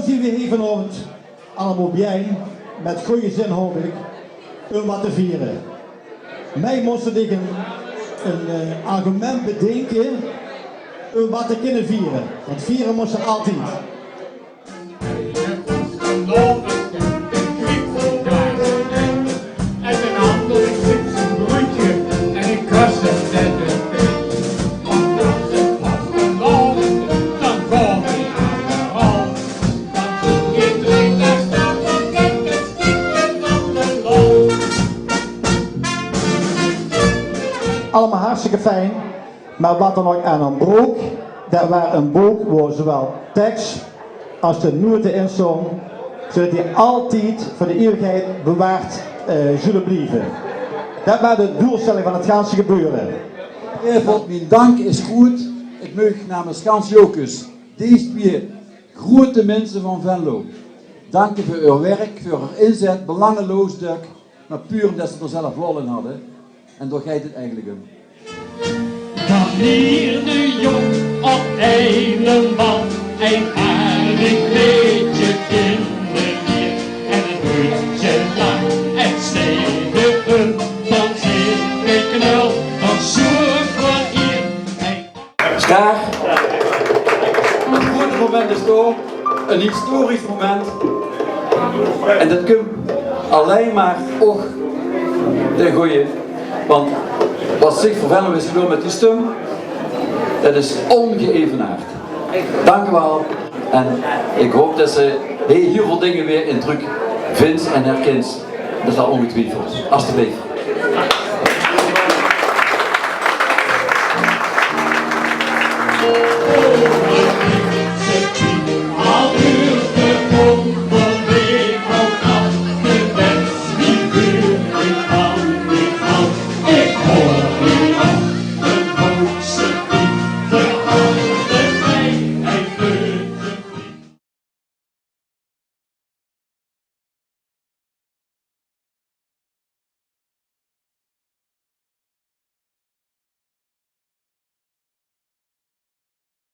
zien we hier vanavond allemaal bijeen, met goede zin hoop ik, om wat te vieren. Mij moest ik een argument bedenken om wat te kunnen vieren. Want vieren moest er altijd. Allemaal hartstikke fijn, maar wat dan ook aan een broek, dat was een boek waar zowel tekst als de noten in stond, zodat die altijd voor de eeuwigheid bewaard zullen blijven. Dat was de doelstelling van het ganse gebeuren. Mijn dank is goed. Ik mag namens Gans Jokus deze twee grote mensen van Venlo danken voor uw werk, voor uw inzet, belangeloos stuk, maar puur omdat ze er zelf lol in hadden. En daar gaat het eigenlijk om. Dan hier de jong op een man, een aardig beetje kinderlier. En het hutje lang en steden dan zit ik knul, dan zoek voor hier. Daar, het grote moment is door, een historisch moment. En dat komt alleen maar ook de goeie. Want wat zich voor Venlo is gebeurd met die stem, dat is ongeëvenaard. Dank u wel. En ik hoop dat ze heel veel dingen weer in terug vindt en herkent. Dat is al ongetwijfeld. Alsjeblieft.